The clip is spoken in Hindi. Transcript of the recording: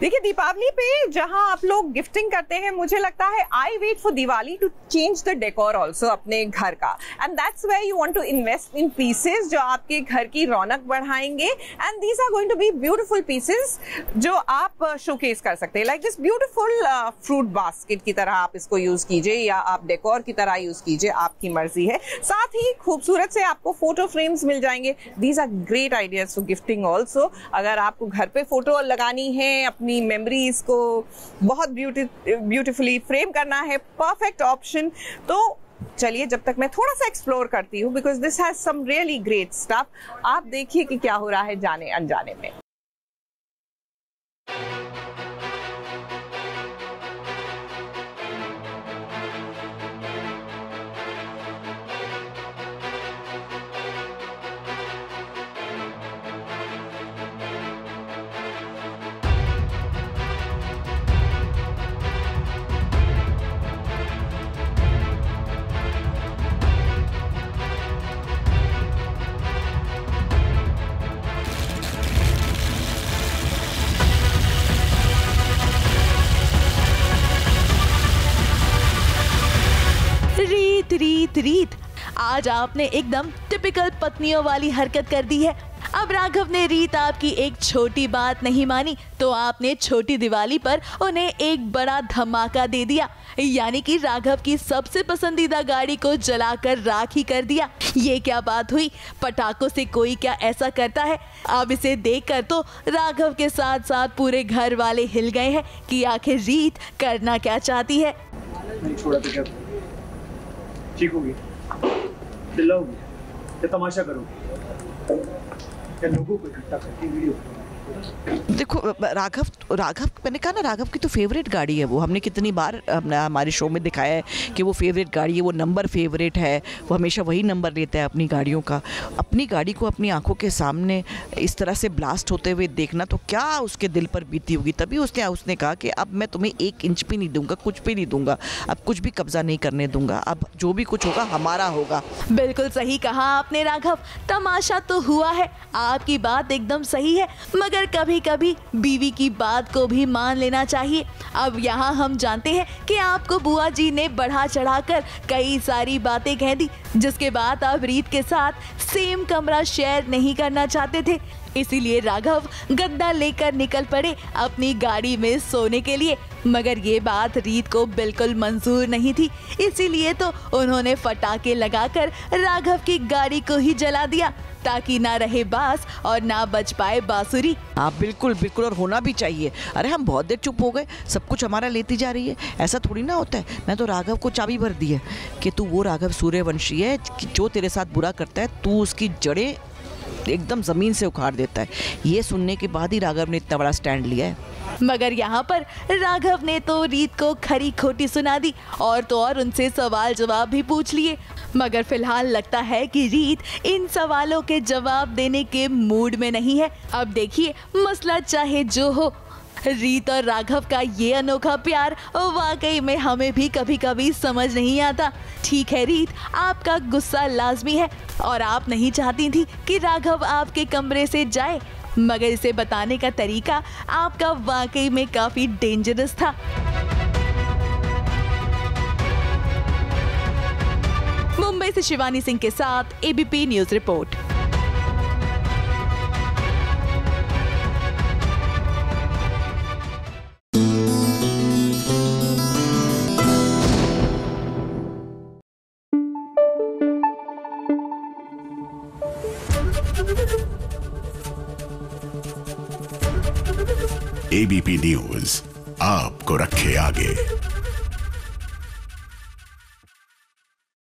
देखिए, दीपावली पे जहां आप लोग गिफ्टिंग करते हैं, मुझे लगता है I wait for Diwali to change the decor also अपने घर का, and that's where you want to invest in pieces जो आपके घर की रौनक बढ़ाएंगे, and these are going to be beautiful pieces जो आप शोकेस कर सकते हैं, like this beautiful fruit basket की तरह आप इसको यूज कीजिए या आप डेकोर की तरह यूज कीजिए, आपकी मर्जी है। साथ ही खूबसूरत से आपको फोटो फ्रेम्स मिल जाएंगे। These are great ideas for gifting also. अगर आपको घर पे फोटो लगानी है, अपनी मेमोरीज को बहुत ब्यूटीफुली फ्रेम करना है, परफेक्ट ऑप्शन। तो चलिए, जब तक मैं थोड़ा सा एक्सप्लोर करती हूँ, because this has some really great stuff. आप देखिए कि क्या हो रहा है जाने अनजाने में। रीत, आज आपने एकदम टिपिकल पत्नियों वाली हरकत कर दी है। अब राघव ने रीत आपकी एक छोटी बात नहीं मानी तो आपने छोटी दिवाली पर उन्हें एक बड़ा धमाका दे दिया, यानी कि राघव की सबसे पसंदीदा गाड़ी को जलाकर राख ही कर दिया। ये क्या बात हुई? पटाखों से कोई क्या ऐसा करता है? अब इसे देखकर तो राघव के साथ साथ पूरे घर वाले हिल गए हैं कि आखिर रीत करना क्या चाहती है। नहीं छोड़ा तो क्या ठीक होगी? चिल्लाओगी या तमाशा करोगी या लोगों को इकट्ठा करके वीडियो? देखो राघव मैंने कहा ना, राघव की तो फेवरेट गाड़ी है वो। हमने कितनी बार हमारे शो में दिखाया है कि वो फेवरेट गाड़ी है, वो नंबर फेवरेट है, वो हमेशा वही नंबर लेता है अपनी गाड़ियों का। अपनी गाड़ी को अपनी आंखों के सामने इस तरह से ब्लास्ट होते हुए देखना तो क्या उसके दिल पर बीती होगी। तभी उसने कहा कि अब मैं तुम्हें 1 इंच भी नहीं दूंगा, कुछ भी नहीं दूंगा, अब कुछ भी कब्जा नहीं करने दूंगा, अब जो भी कुछ होगा हमारा होगा। बिल्कुल सही कहा आपने राघव, तमाशा तो हुआ है, आपकी बात एकदम सही है, मगर कभी कभी बीवी की बात को भी मान लेना चाहिए। अब यहाँ हम जानते हैं कि आपको बुआ जी ने बढ़ा चढ़ाकर कई सारी बातें कह दी, जिसके बाद आप रीत के साथ सेम कमरा शेयर नहीं करना चाहते थे। इसीलिए राघव गद्दा लेकर निकल पड़े अपनी गाड़ी में सोने के लिए, मगर ये बात रीत को बिल्कुल मंजूर नहीं थी। इसीलिए तो उन्होंने फटाके लगाकर राघव की गाड़ी को ही जला दिया, ताकि ना रहे बांस और ना बज पाए बांसुरी। हाँ बिल्कुल, और होना भी चाहिए। अरे हम बहुत देर चुप हो गए, सब कुछ हमारा लेती जा रही है, ऐसा थोड़ी ना होता है। मैं तो राघव को चाबी भर दी है कि तू वो राघव सूर्यवंशी है जो तेरे साथ बुरा करता है, तू उसकी जड़ें एकदम जमीन से उखाड़ देता है। ये सुनने के बाद ही राघव ने इतना बड़ा स्टैंड लिया है। मगर यहाँ पर राघव ने तो रीत को खरी खोटी सुना दी और तो और उनसे सवाल जवाब भी पूछ लिए, मगर फिलहाल लगता है कि रीत इन सवालों के जवाब देने के मूड में नहीं है। अब देखिए, मसला चाहे जो हो, रीत और राघव का ये अनोखा प्यार वाकई में हमें भी कभी कभी समझ नहीं आता। ठीक है रीत, आपका गुस्सा लाजमी है और आप नहीं चाहती थी कि राघव आपके कमरे से जाए, मगर इसे बताने का तरीका आपका वाकई में काफी डेंजरस था। मुंबई से शिवानी सिंह के साथ ABP news report. ABP news आपको रखे आगे।